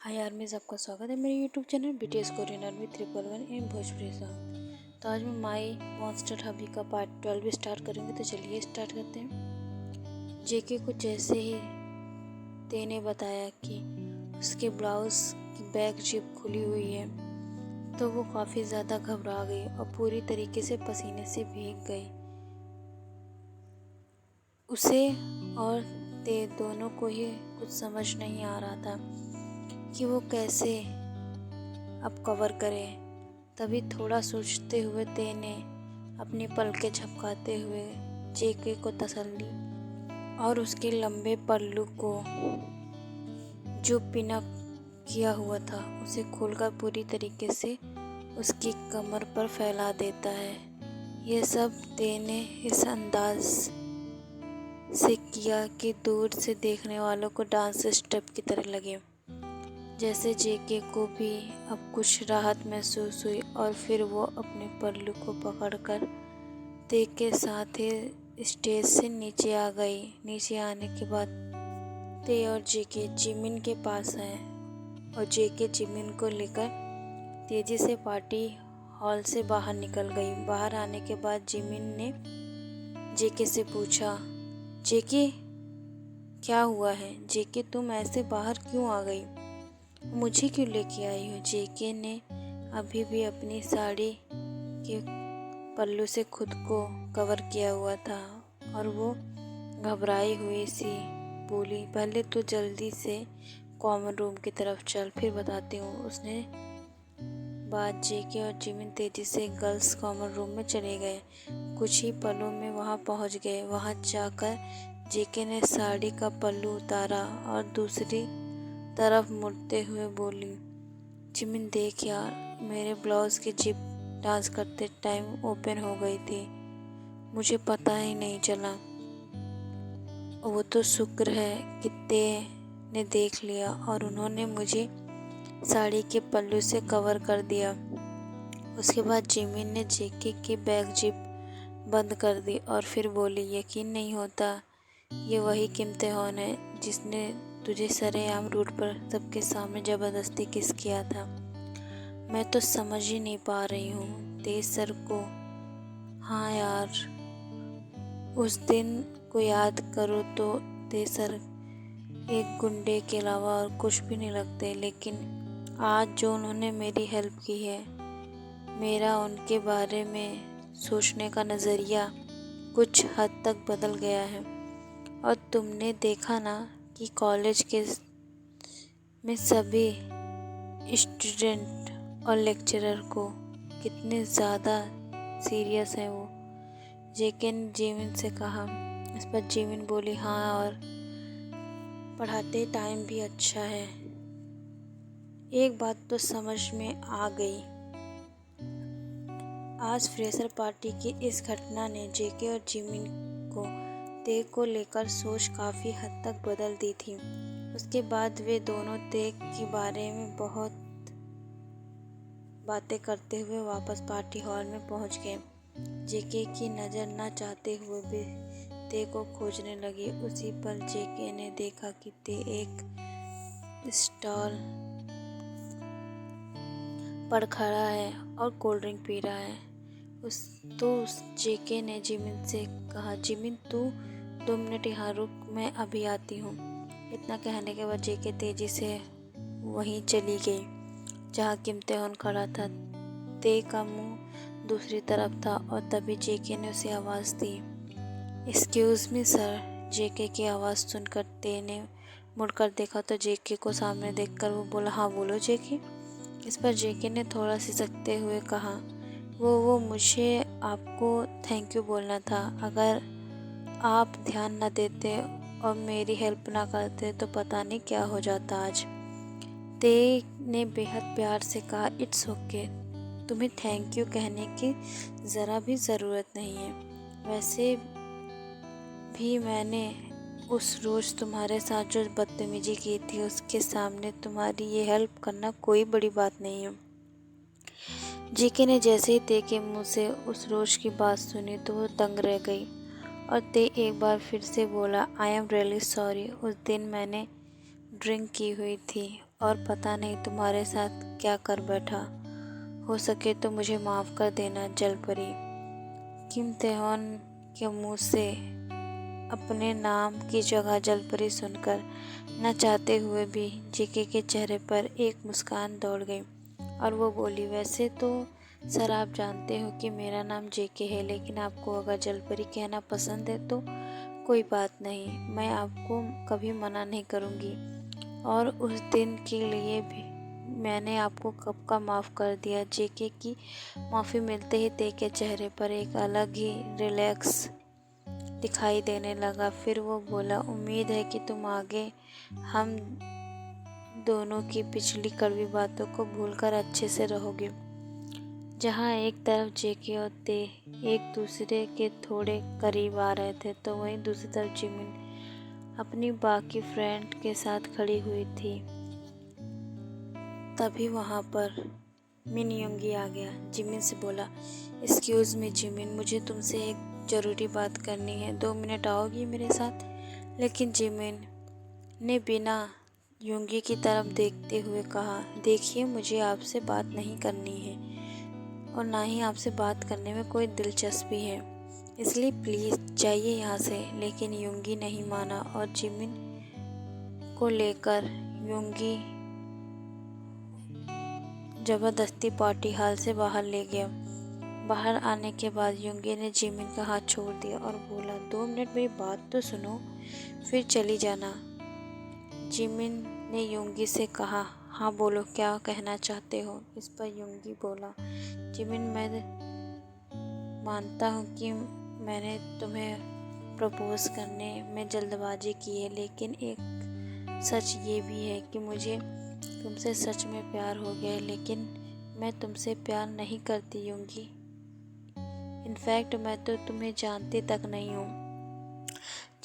हाय आर्मीज, आपका स्वागत है मेरे YouTube channel BTS Korean army 311 इन भोजपुरी सॉन्ग। तो आज मैं माई मॉन्स्टर हबी का पार्ट 12 स्टार्ट करेंगे। तो चलिए स्टार्ट करते हैं। जेके को जैसे ही ते ने बताया कि उसके ब्लाउज की बैक जिप खुली हुई है तो वो काफ़ी ज़्यादा घबरा गई और पूरी तरीके से पसीने से भीग गई। उसे और ते दोनों को ही कुछ समझ नहीं आ रहा था कि वो कैसे अब कवर करे। तभी थोड़ा सोचते हुए ते ने अपनी पलकें झपकाते हुए जेके को तसल्ली और उसके लंबे पल्लू को जो पिनअप किया हुआ था उसे खोलकर पूरी तरीके से उसकी कमर पर फैला देता है। यह सब ते ने इस अंदाज से किया कि दूर से देखने वालों को डांस स्टेप की तरह लगे। जैसे जेके को भी अब कुछ राहत महसूस हुई और फिर वो अपने पल्लू को पकड़कर ते के साथ ही स्टेज से नीचे आ गई। नीचे आने के बाद ते और जेके जिमिन के पास आए और जेके जिमिन को लेकर तेजी से पार्टी हॉल से बाहर निकल गई। बाहर आने के बाद जिमिन ने जेके से पूछा, जेके क्या हुआ है? जेके तुम ऐसे बाहर क्यों आ गई? मुझे क्यों लेके आई हो? जेके ने अभी भी अपनी साड़ी के पल्लू से खुद को कवर किया हुआ था और वो घबराई हुई सी बोली, पहले तो जल्दी से कॉमन रूम की तरफ चल, फिर बताती हूँ। उसने बाद जेके और जिमिन तेजी से गर्ल्स कॉमन रूम में चले गए। कुछ ही पलों में वहाँ पहुँच गए। वहाँ जाकर जेके ने साड़ी का पल्लू उतारा और दूसरी तरफ मुड़ते हुए बोली, जिमिन देख यार, मेरे ब्लाउज की जिप डांस करते टाइम ओपन हो गई थी, मुझे पता ही नहीं चला। वो तो शुक्र है कि ते ने देख लिया और उन्होंने मुझे साड़ी के पल्लू से कवर कर दिया। उसके बाद जिमिन ने जेके की बैक जिप बंद कर दी और फिर बोली, यकीन नहीं होता ये वही किम्तेहन है जिसने तुझे सरेआम रोड पर सबके सामने ज़बरदस्ती किस किया था। मैं तो समझ ही नहीं पा रही हूँ तेज सर को। हाँ यार, उस दिन को याद करो तो तेज सर एक गुंडे के अलावा और कुछ भी नहीं लगते, लेकिन आज जो उन्होंने मेरी हेल्प की है, मेरा उनके बारे में सोचने का नज़रिया कुछ हद तक बदल गया है। और तुमने देखा ना कि कॉलेज के में सभी स्टूडेंट और लेक्चरर को कितने ज़्यादा सीरियस है वो, जेके ने जिमिन से कहा। इस पर जिमिन बोली, हाँ, और पढ़ाते टाइम भी अच्छा है। एक बात तो समझ में आ गई, आज फ्रेशर पार्टी की इस घटना ने जेके और जिमिन को ते को लेकर सोच काफ़ी हद तक बदल दी थी। उसके बाद वे दोनों ते के बारे में बहुत बातें करते हुए वापस पार्टी हॉल में पहुंच गए। जेके की नज़र न चाहते हुए भी ते को खोजने लगी। उसी पल जेके ने देखा कि ते एक स्टॉल पर खड़ा है और कोल्ड ड्रिंक पी रहा है। उस जेके ने जिमिन से कहा, जिमिन तू 2 मिनट यहाँ रुक, मैं अभी आती हूँ। इतना कहने के बाद जेके तेजी से वहीं चली गई जहाँ किम्तेहन खड़ा था। ते का मुंह दूसरी तरफ था और तभी जेके ने उसे आवाज़ दी, एक्सक्यूज़ मी सर। जेके की आवाज़ सुनकर ते ने मुड़कर देखा तो जेके को सामने देखकर वो बोला, हाँ बोलो जेके। इस पर जेके ने थोड़ा सिसकते हुए कहा, वो मुझे आपको थैंक यू बोलना था। अगर आप ध्यान न देते और मेरी हेल्प ना करते तो पता नहीं क्या हो जाता आज। ते ने बेहद प्यार से कहा, इट्स ओके, तुम्हें थैंक यू कहने की ज़रा भी ज़रूरत नहीं है। वैसे भी मैंने उस रोज़ तुम्हारे साथ जो बदतमीजी की थी उसके सामने तुम्हारी ये हेल्प करना कोई बड़ी बात नहीं है। जेके ने जैसे ही ते के मुंह से उस रोज की बात सुनी तो वो दंग रह गई और ते एक बार फिर से बोला, आई एम रियली सॉरी। उस दिन मैंने ड्रिंक की हुई थी और पता नहीं तुम्हारे साथ क्या कर बैठा। हो सके तो मुझे माफ़ कर देना जलपरी। किम तेहवान के मुंह से अपने नाम की जगह जलपरी सुनकर न चाहते हुए भी जेके के चेहरे पर एक मुस्कान दौड़ गई और वो बोली, वैसे तो सर आप जानते हो कि मेरा नाम जेके है, लेकिन आपको अगर जलपरी कहना पसंद है तो कोई बात नहीं, मैं आपको कभी मना नहीं करूँगी। और उस दिन के लिए भी मैंने आपको कब का माफ़ कर दिया। जेके की माफ़ी मिलते ही ते के चेहरे पर एक अलग ही रिलैक्स दिखाई देने लगा। फिर वो बोला, उम्मीद है कि तुम आगे हम दोनों की पिछली कड़वी बातों को भूलकर अच्छे से रहोगे। जहाँ एक तरफ जेके और ते एक दूसरे के थोड़े करीब आ रहे थे, तो वहीं दूसरी तरफ जिमिन अपनी बाकी फ्रेंड के साथ खड़ी हुई थी। तभी वहाँ पर मिन योंगी आ गया। जिमिन से बोला, एक्सक्यूज़ मी जिमिन, मुझे तुमसे एक ज़रूरी बात करनी है, 2 मिनट आओगी मेरे साथ? लेकिन जिमिन ने बिना योंगी की तरफ देखते हुए कहा, देखिए मुझे आपसे बात नहीं करनी है और ना ही आपसे बात करने में कोई दिलचस्पी है, इसलिए प्लीज़ जाइए यहाँ से। लेकिन योंगी नहीं माना और जिमिन को लेकर योंगी ज़बरदस्ती पार्टी हॉल से बाहर ले गया। बाहर आने के बाद योंगी ने जिमिन का हाथ छोड़ दिया और बोला, 2 मिनट मेरी बात तो सुनो, फिर चली जाना। जिमिन ने योंगी से कहा, हाँ बोलो, क्या कहना चाहते हो? इस पर योंगी बोला, जिमिन मैं मानता हूँ कि मैंने तुम्हें प्रपोज़ करने में जल्दबाजी की है, लेकिन एक सच ये भी है कि मुझे तुमसे सच में प्यार हो गया है। लेकिन मैं तुमसे प्यार नहीं करती योंगी, इनफैक्ट मैं तो तुम्हें जानती तक नहीं हूँ,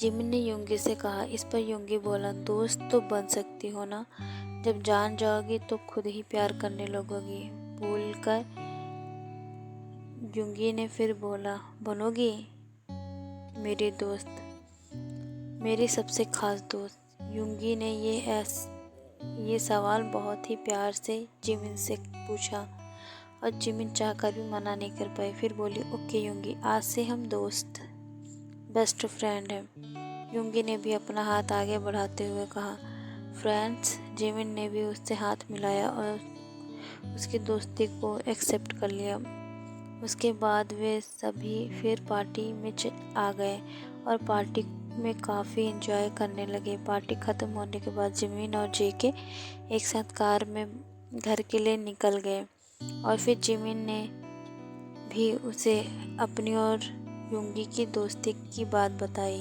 जिमिन ने योंगी से कहा। इस पर योंगी बोला, दोस्त तो बन सकती हो ना, जब जान जाओगी तो खुद ही प्यार करने लगोगी। बोलकर योंगी ने फिर बोला, बनोगी मेरी दोस्त, मेरी सबसे खास दोस्त? योंगी ने ये सवाल बहुत ही प्यार से जिमिन से पूछा और जिमिन चाहकर भी मना नहीं कर पाई। फिर बोली, ओके योंगी, आज से हम दोस्त, बेस्ट फ्रेंड हैं। योंगी ने भी अपना हाथ आगे बढ़ाते हुए कहा, फ्रेंड्स। जिमिन ने भी उससे हाथ मिलाया और उसकी दोस्ती को एक्सेप्ट कर लिया। उसके बाद वे सभी फिर पार्टी में आ गए और पार्टी में काफ़ी एंजॉय करने लगे। पार्टी ख़त्म होने के बाद जिमिन और जेके एक साथ कार में घर के लिए निकल गए और फिर जिमिन ने भी उसे अपनी और योंगी की दोस्ती की बात बताई।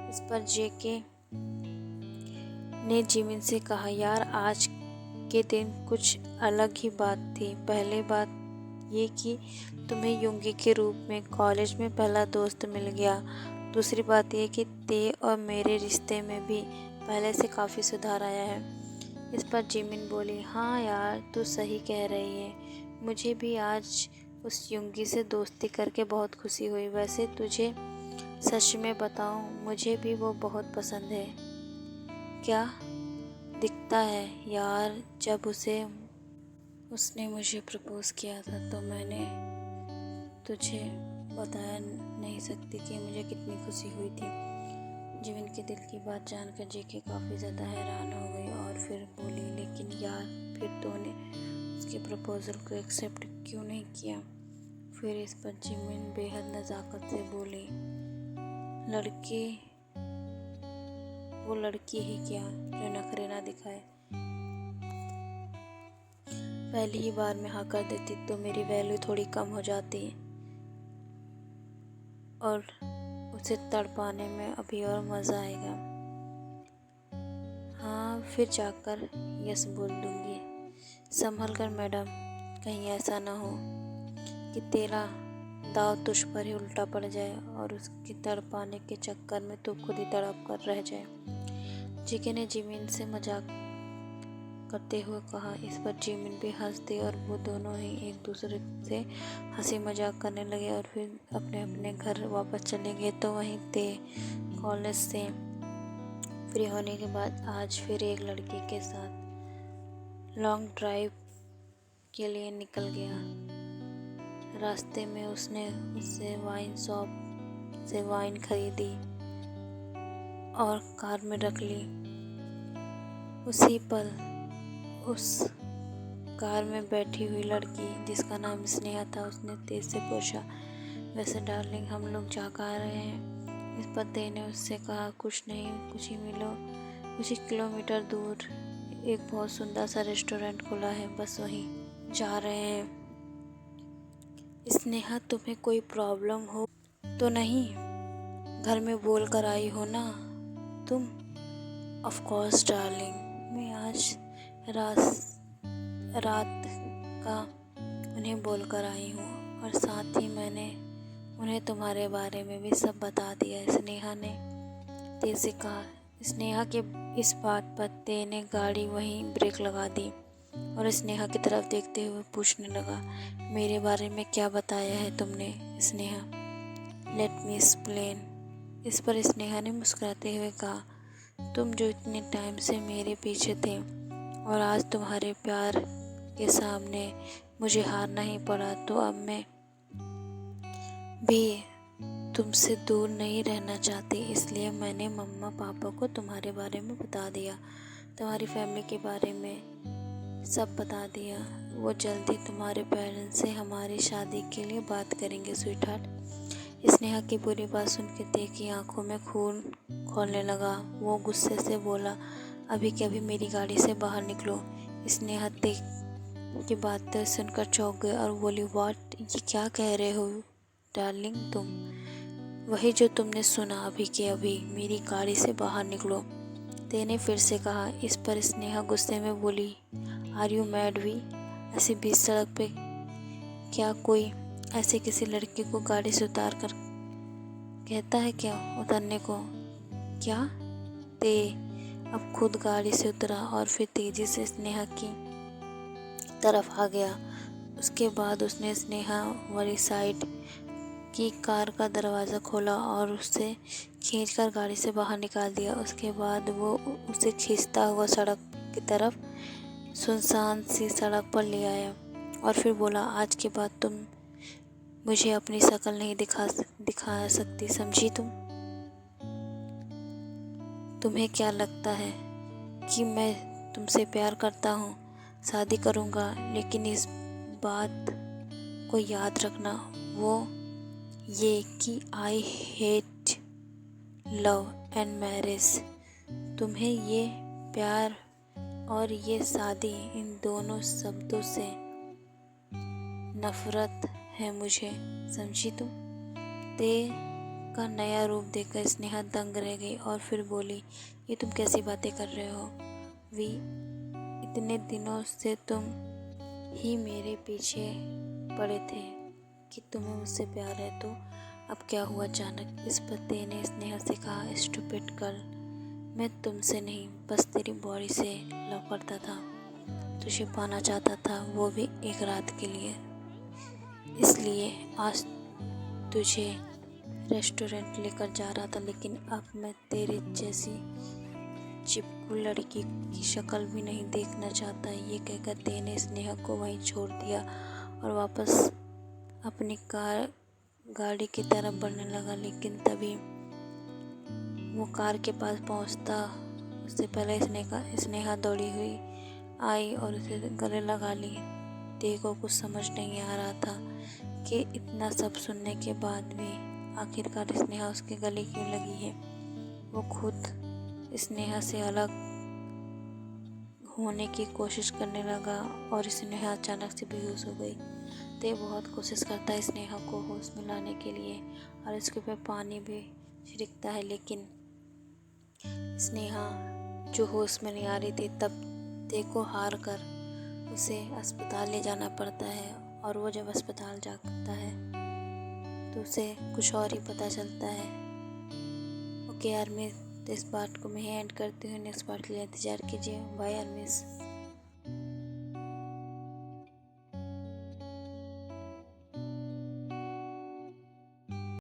इस पर जेके ने जिमिन से कहा, यार आज के दिन कुछ अलग ही बात थी। पहली बात ये कि तुम्हें योंगी के रूप में कॉलेज में पहला दोस्त मिल गया। दूसरी बात ये कि ते और मेरे रिश्ते में भी पहले से काफ़ी सुधार आया है। इस पर जिमिन बोली, हाँ यार तू सही कह रही है, मुझे भी आज उस योंगी से दोस्ती करके बहुत खुशी हुई। वैसे तुझे सच में बताऊं, मुझे भी वो बहुत पसंद है। क्या दिखता है यार, जब उसने मुझे प्रपोज़ किया था तो मैंने तुझे बता नहीं सकती कि मुझे कितनी खुशी हुई थी। जिमिन के दिल की बात जानकर जेके काफ़ी ज़्यादा हैरान हो गई और फिर बोली, लेकिन यार फिर तूने उसके प्रपोज़ल को एक्सेप्ट क्यों नहीं किया? फिर इस पर जिमिन बेहद नज़ाकत से बोली, वो लड़की ही क्या जो नखरे ना दिखाए। पहली ही बार में हाँ कर देती तो मेरी वैल्यू थोड़ी कम हो जाती और उसे तड़पाने में अभी और मज़ा आएगा। हाँ फिर जाकर यस बोल दूँगी। संभल कर मैडम, कहीं ऐसा ना हो कि तेरा दाव तुझ पर ही उल्टा पड़ जाए और उसके तड़पाने के चक्कर में तू खुद ही तड़प कर रह जाए। जेके ने जिमिन से मजाक करते हुए कहा। इस पर जिमिन भी हंस दी और वो दोनों ही एक दूसरे से हंसी मजाक करने लगे और फिर अपने अपने घर वापस चले गए। तो वहीं ते कॉलेज से फ्री होने के बाद आज फिर एक लड़की के साथ लॉन्ग ड्राइव के लिए निकल गया। रास्ते में उसने उससे वाइन शॉप से वाइन खरीदी और कार में रख ली। उसी पल उस कार में बैठी हुई लड़की जिसका नाम स्नेहा था, उसने तेज से पूछा, वैसे डार्लिंग हम लोग जा कहाँ रहे हैं? इस पते ने उससे कहा, कुछ नहीं, कुछ ही किलोमीटर दूर एक बहुत सुंदर सा रेस्टोरेंट खुला है, बस वहीं जा रहे हैं। स्नेहा, तुम्हें कोई प्रॉब्लम हो तो नहीं? घर में बोल कर आई हो ना तुम? ऑफ कोर्स डार्लिंग, मैं आज रात का उन्हें बोल कर आई हूँ और साथ ही मैंने उन्हें तुम्हारे बारे में भी सब बता दिया, स्नेहा ने तेज से कहा। स्नेहा के इस बात पर ते ने गाड़ी वहीं ब्रेक लगा दी और स्नेहा की तरफ देखते हुए पूछने लगा, मेरे बारे में क्या बताया है तुमने स्नेहा? Let me explain. इस पर स्नेहा ने मुस्कुराते हुए कहा, तुम जो इतने टाइम से मेरे पीछे थे और आज तुम्हारे प्यार के सामने मुझे हारना ही पड़ा, तो अब मैं भी तुमसे दूर नहीं रहना चाहती, इसलिए मैंने मम्मा पापा को तुम्हारे बारे में बता दिया, तुम्हारी फैमिली के बारे में सब बता दिया। वो जल्दी तुम्हारे पेरेंट्स से हमारी शादी के लिए बात करेंगे स्वीटहार्ट। स्नेहा की पूरी बात सुन के ते की आंखों में खून खौलने लगा। वो गुस्से से बोला, अभी के अभी मेरी गाड़ी से बाहर निकलो। स्नेहा ते की बातें सुनकर चौंक गई और बोली, व्हाट, ये क्या कह रहे हो डार्लिंग तुम? वही जो तुमने सुना, अभी के अभी मेरी गाड़ी से बाहर निकलो, तेने फिर से कहा। इस पर स्नेहा गुस्से में बोली, आर यू मैड वी? ऐसे बीच सड़क पे क्या कोई ऐसे किसी लड़की को गाड़ी से उतार कर कहता है क्या उतरने को? क्या? ते अब खुद गाड़ी से उतरा और फिर तेजी से स्नेहा की तरफ आ गया। उसके बाद उसने स्नेहा वाली साइड की कार का दरवाज़ा खोला और उसे खींचकर गाड़ी से बाहर निकाल दिया। उसके बाद वो उसे खींचता हुआ सड़क की तरफ सुनसान सी सड़क पर ले आया और फिर बोला, आज के बाद तुम मुझे अपनी शक्ल नहीं दिखा सकती, समझी तुम? तुम्हें क्या लगता है कि मैं तुमसे प्यार करता हूँ, शादी करूँगा, लेकिन इस बात को याद रखना, वो ये कि I hate love and marriage. तुम्हें ये प्यार और ये शादी, इन दोनों शब्दों से नफरत है मुझे, समझी तुम? ते का नया रूप देखकर स्नेहा दंग रह गई और फिर बोली, ये तुम कैसी बातें कर रहे हो वी? इतने दिनों से तुम ही मेरे पीछे पड़े थे कि तुम्हें मुझसे प्यार है, तो अब क्या हुआ अचानक? इस पर ते ने स्नेहा से कहा, स्टूपिड गर्ल, मैं तुमसे नहीं, बस तेरी बॉडी से लव करता था, तुझे पाना चाहता था, वो भी एक रात के लिए, इसलिए आज तुझे रेस्टोरेंट लेकर जा रहा था, लेकिन अब मैं तेरे जैसी चिपकू लड़की की शक्ल भी नहीं देखना चाहता। ये कहकर ते ने स्नेहा को वहीं छोड़ दिया और वापस अपनी गाड़ी की तरफ बढ़ने लगा, लेकिन तभी वो कार के पास पहुंचता उससे पहले स्नेहा दौड़ी हुई आई और उसे गले लगा ली। ते को कुछ समझ नहीं आ रहा था कि इतना सब सुनने के बाद भी आखिरकार स्नेहा उसके गले क्यों लगी है। वो खुद स्नेहा से अलग होने की कोशिश करने लगा और स्नेहा अचानक से बेहोश हो गई। ते बहुत कोशिश करता है स्नेहा को होश में लाने के लिए और इसके ऊपर पानी भी छिड़कता है, लेकिन स्नेहा जो होश में नहीं आ रही थी, तब ते को हार कर उसे अस्पताल ले जाना पड़ता है और वो जब अस्पताल जाता है तो उसे कुछ और ही पता चलता है। ओके यार, मैं इस पार्ट को मैं एंड करती हूँ, नेक्स्ट पार्ट के लिए इंतज़ार कीजिए। बाय यार मिस।